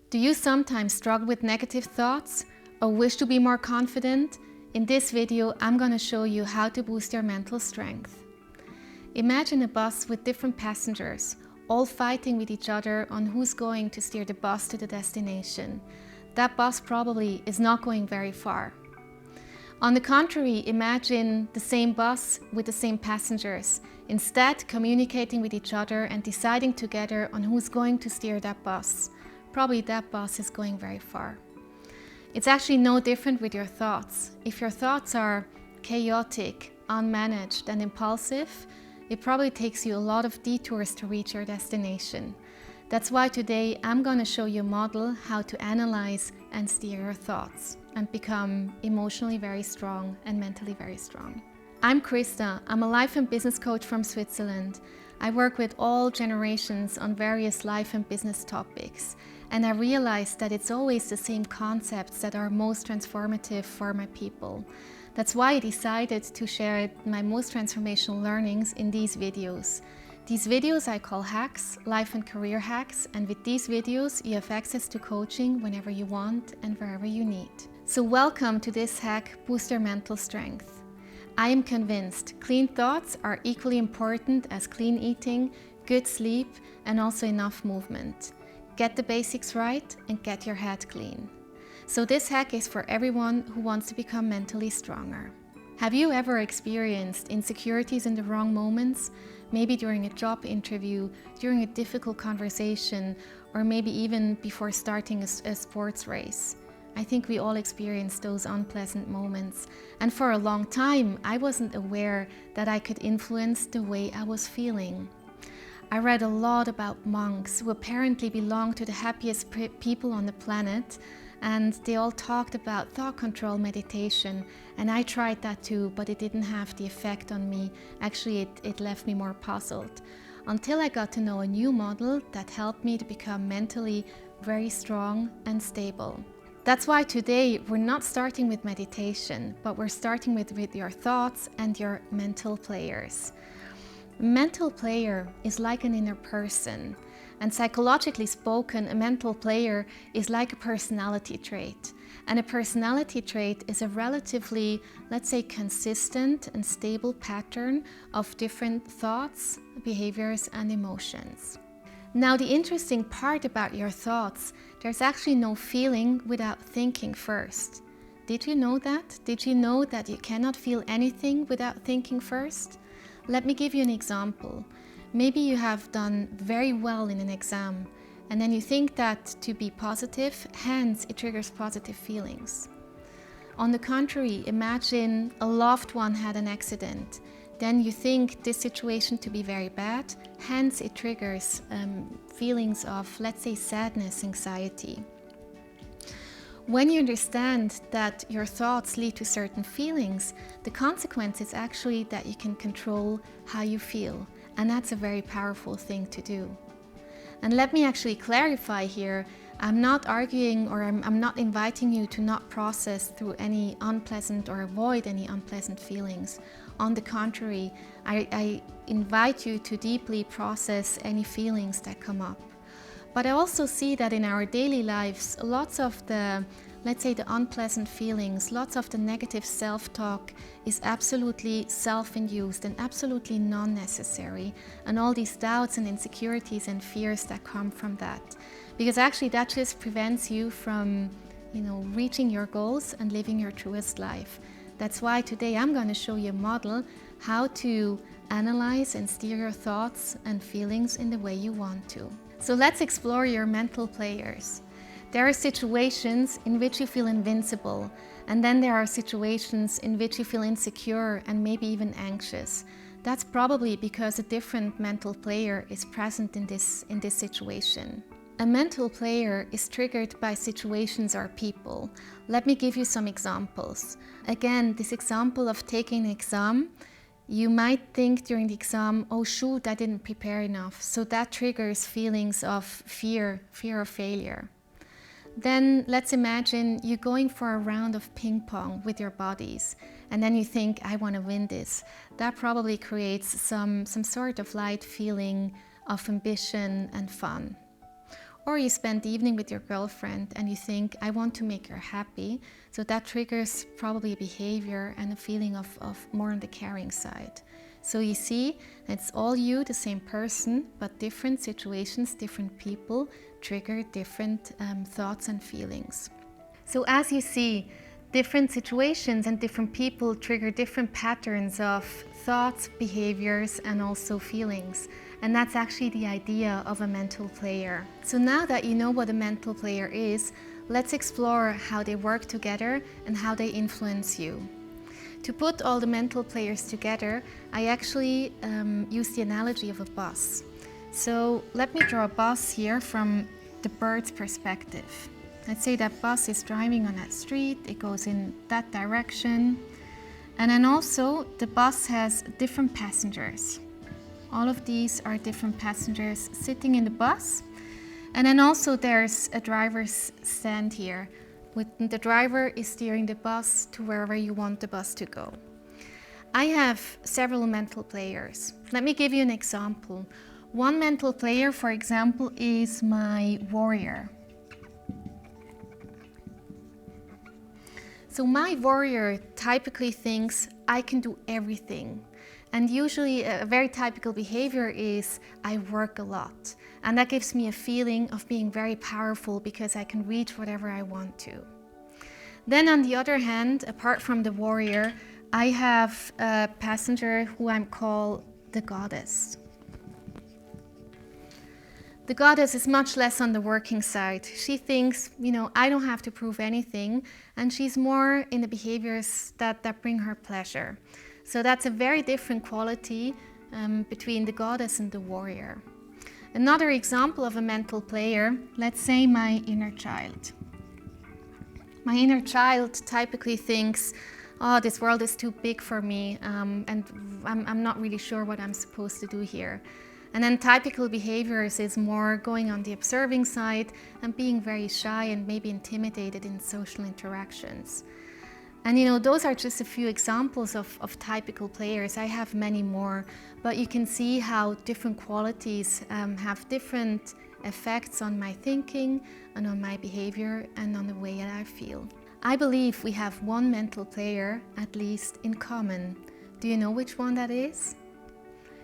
Do you sometimes struggle with negative thoughts or wish to be more confident? In this video, I'm going to show you how to boost your mental strength. Imagine a bus with different passengers, all fighting with each other on who's going to steer the bus to the destination. That bus probably is not going very far. On the contrary, imagine the same bus with the same passengers, instead communicating with each other and deciding together on who's going to steer that bus. Probably that bus is going very far. It's actually no different with your thoughts. If your thoughts are chaotic, unmanaged and impulsive, it probably takes you a lot of detours to reach your destination. That's why today I'm going to show you a model how to analyze and steer your thoughts and become emotionally very strong and mentally very strong. I'm Krista. I'm a life and business coach from Switzerland. I work with all generations on various life and business topics, and I realized that it's always the same concepts that are most transformative for my people. That's why I decided to share my most transformational learnings in these videos. These videos I call hacks, life and career hacks, and with these videos you have access to coaching whenever you want and wherever you need. So welcome to this hack, Boost Your Mental Strength. I am convinced clean thoughts are equally important as clean eating, good sleep, and also enough movement. Get the basics right and get your head clean. So this hack is for everyone who wants to become mentally stronger. Have you ever experienced insecurities in the wrong moments? Maybe during a job interview, during a difficult conversation, or maybe even before starting a sports race. I think we all experience those unpleasant moments. And for a long time, I wasn't aware that I could influence the way I was feeling. I read a lot about monks who apparently belong to the happiest people on the planet, and they all talked about thought control meditation, and I tried that too, but it didn't have the effect on me. Actually, it left me more puzzled, until I got to know a new model that helped me to become mentally very strong and stable. That's why today we're not starting with meditation, but we're starting with your thoughts and your mental players. A mental player is like an inner person, and psychologically spoken, a mental player is like a personality trait. And a personality trait is a relatively, let's say, consistent and stable pattern of different thoughts, behaviors, and emotions. Now, the interesting part about your thoughts, there's actually no feeling without thinking first. Did you know that? Did you know that you cannot feel anything without thinking first? Let me give you an example. Maybe you have done very well in an exam, and then you think that to be positive, hence it triggers positive feelings. On the contrary, imagine a loved one had an accident. Then you think this situation to be very bad, hence it triggers feelings of, let's say, sadness, anxiety. When you understand that your thoughts lead to certain feelings, the consequence is actually that you can control how you feel. And that's a very powerful thing to do. And let me actually clarify here, I'm not arguing or I'm not inviting you to not process through any unpleasant or avoid any unpleasant feelings. On the contrary, I invite you to deeply process any feelings that come up. But I also see that in our daily lives, lots of the, let's say, the unpleasant feelings, lots of the negative self-talk is absolutely self-induced and absolutely non-necessary. And all these doubts and insecurities and fears that come from that. Because actually that just prevents you from, reaching your goals and living your truest life. That's why today I'm going to show you a model how to analyze and steer your thoughts and feelings in the way you want to. So let's explore your mental players. There are situations in which you feel invincible, and then there are situations in which you feel insecure and maybe even anxious. That's probably because a different mental player is present in this situation. A mental player is triggered by situations or people. Let me give you some examples. Again, this example of taking an exam, you might think during the exam, oh shoot, I didn't prepare enough. So that triggers feelings of fear of failure. Then let's imagine you're going for a round of ping pong with your bodies, and then you think, I want to win this. That probably creates some sort of light feeling of ambition and fun. Or you spend the evening with your girlfriend and you think, I want to make her happy. So that triggers probably a behavior and a feeling of more on the caring side. So you see, it's all you, the same person, but different situations, different people trigger different thoughts and feelings. So as you see, different situations and different people trigger different patterns of thoughts, behaviors, and also feelings. And that's actually the idea of a mental player. So now that you know what a mental player is, let's explore how they work together and how they influence you. To put all the mental players together, I actually use the analogy of a bus. So let me draw a bus here from the bird's perspective. Let's say that bus is driving on that street, it goes in that direction. And then also the bus has different passengers. All of these are different passengers sitting in the bus. And then also there's a driver's stand here. The driver is steering the bus to wherever you want the bus to go. I have several mental players. Let me give you an example. One mental player, for example, is my warrior. So my warrior typically thinks I can do everything. And usually a very typical behavior is I work a lot. And that gives me a feeling of being very powerful because I can reach whatever I want to. Then on the other hand, apart from the warrior, I have a passenger who I call the goddess. The goddess is much less on the working side. She thinks, I don't have to prove anything, and she's more in the behaviors that bring her pleasure. So that's a very different quality between the goddess and the warrior. Another example of a mental player, let's say my inner child. My inner child typically thinks, oh, this world is too big for me, and I'm not really sure what I'm supposed to do here. And then typical behaviors is more going on the observing side and being very shy and maybe intimidated in social interactions. And those are just a few examples of typical players. I have many more, but you can see how different qualities have different effects on my thinking and on my behavior and on the way that I feel. I believe we have one mental player, at least, in common. Do you know which one that is?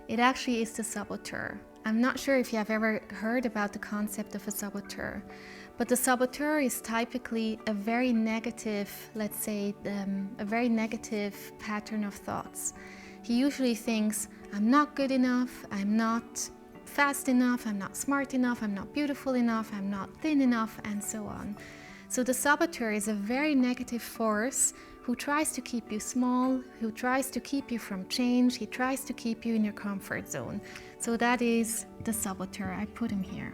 It actually is the saboteur. I'm not sure if you have ever heard about the concept of a saboteur, but the saboteur is typically a very negative, let's say, a very negative pattern of thoughts. He usually thinks, I'm not good enough, I'm not fast enough, I'm not smart enough, I'm not beautiful enough, I'm not thin enough, and so on. So the saboteur is a very negative force who tries to keep you small, who tries to keep you from change, he tries to keep you in your comfort zone. So that is the saboteur. I put him here.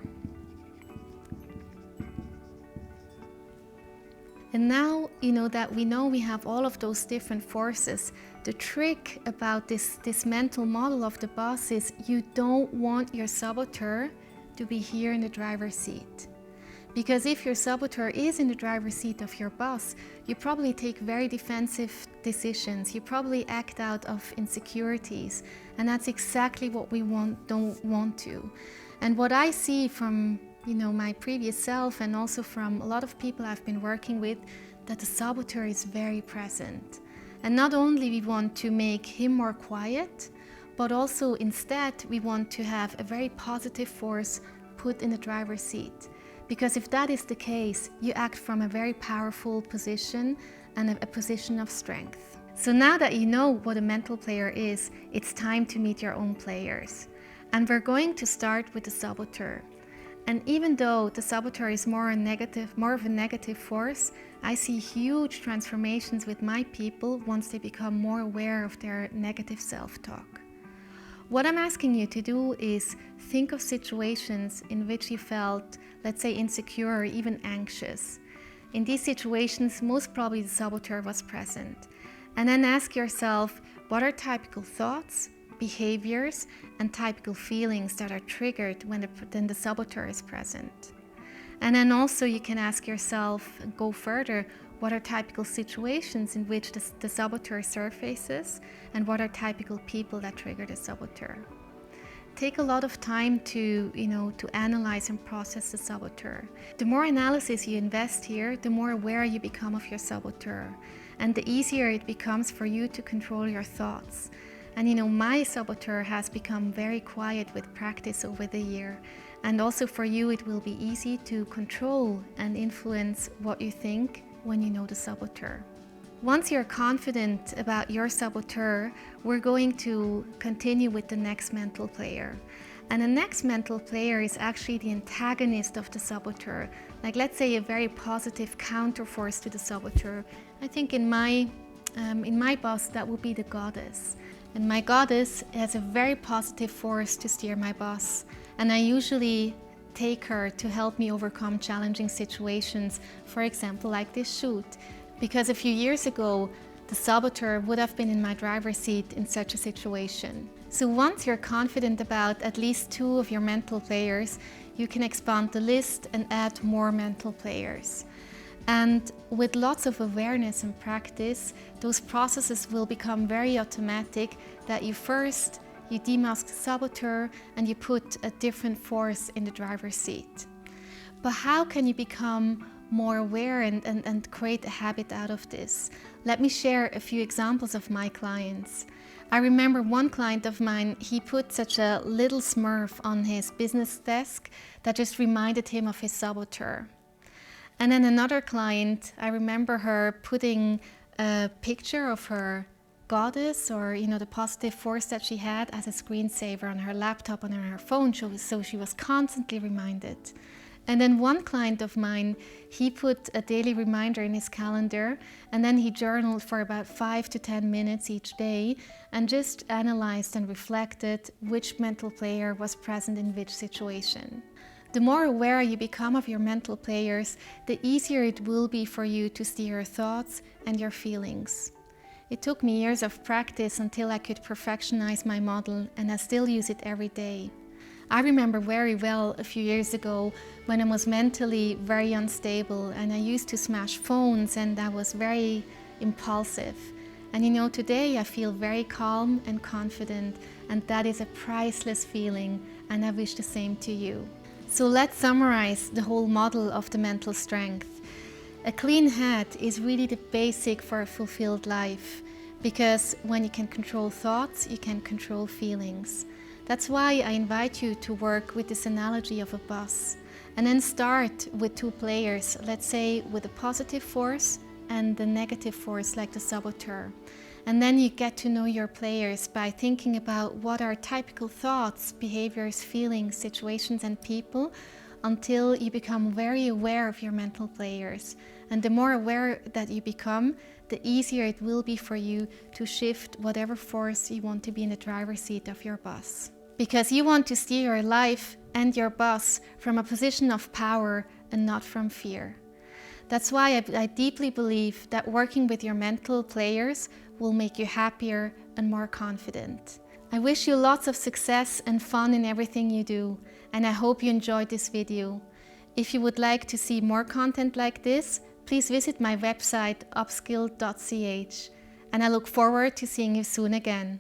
And now, that we know we have all of those different forces, the trick about this mental model of the bus is you don't want your saboteur to be here in the driver's seat. Because if your saboteur is in the driver's seat of your bus, you probably take very defensive decisions. You probably act out of insecurities. And that's exactly what we don't want to. And what I see from my previous self and also from a lot of people I've been working with, that the saboteur is very present. And not only we want to make him more quiet, but also instead we want to have a very positive force put in the driver's seat. Because if that is the case, you act from a very powerful position and a position of strength. So now that you know what a mental player is, it's time to meet your own players. And we're going to start with the saboteur. And even though the saboteur is more of a negative force, I see huge transformations with my people once they become more aware of their negative self-talk. What I'm asking you to do is think of situations in which you felt, let's say, insecure or even anxious. In these situations, most probably the saboteur was present. And then ask yourself, what are typical thoughts, behaviors, and typical feelings that are triggered when the saboteur is present? And then also you can ask yourself, go further, what are typical situations in which the saboteur surfaces, and what are typical people that trigger the saboteur? take a lot of time to, to analyze and process the saboteur. The more analysis you invest here, the more aware you become of your saboteur, and the easier it becomes for you to control your thoughts. And my saboteur has become very quiet with practice over the year. And also for you, it will be easy to control and influence what you think when you know the saboteur. Once you're confident about your saboteur, we're going to continue with the next mental player. And the next mental player is actually the antagonist of the saboteur. Like, let's say, a very positive counterforce to the saboteur. I think in my boss, that would be the goddess. And my goddess has a very positive force to steer my boss. And I usually take her to help me overcome challenging situations, for example, like this shoot. Because a few years ago, the saboteur would have been in my driver's seat in such a situation. So once you're confident about at least 2 of your mental players, you can expand the list and add more mental players. And with lots of awareness and practice, those processes will become very automatic, that you demask the saboteur and you put a different force in the driver's seat. But how can you become more aware and create a habit out of this? Let me share a few examples of my clients. I remember one client of mine, he put such a little smurf on his business desk that just reminded him of his saboteur. And then another client, I remember her putting a picture of her goddess, or the positive force that she had, as a screensaver on her laptop and on her phone, so she was constantly reminded. And then one client of mine, he put a daily reminder in his calendar, and then he journaled for about 5 to 10 minutes each day and just analyzed and reflected which mental player was present in which situation. The more aware you become of your mental players, the easier it will be for you to steer your thoughts and your feelings. It took me years of practice until I could perfectionize my model, and I still use it every day. I remember very well a few years ago when I was mentally very unstable, and I used to smash phones, and I was very impulsive. And today I feel very calm and confident, and that is a priceless feeling, and I wish the same to you. So let's summarize the whole model of the mental strength. A clean head is really the basic for a fulfilled life, because when you can control thoughts, you can control feelings. That's why I invite you to work with this analogy of a bus, and then start with 2 players, let's say with a positive force and the negative force, like the saboteur. And then you get to know your players by thinking about what are typical thoughts, behaviors, feelings, situations and people, until you become very aware of your mental players. And the more aware that you become, the easier it will be for you to shift whatever force you want to be in the driver's seat of your bus. Because you want to steer your life and your bus from a position of power and not from fear. That's why I deeply believe that working with your mental players will make you happier and more confident. I wish you lots of success and fun in everything you do, and I hope you enjoyed this video. If you would like to see more content like this, please visit my website upskill.ch, and I look forward to seeing you soon again.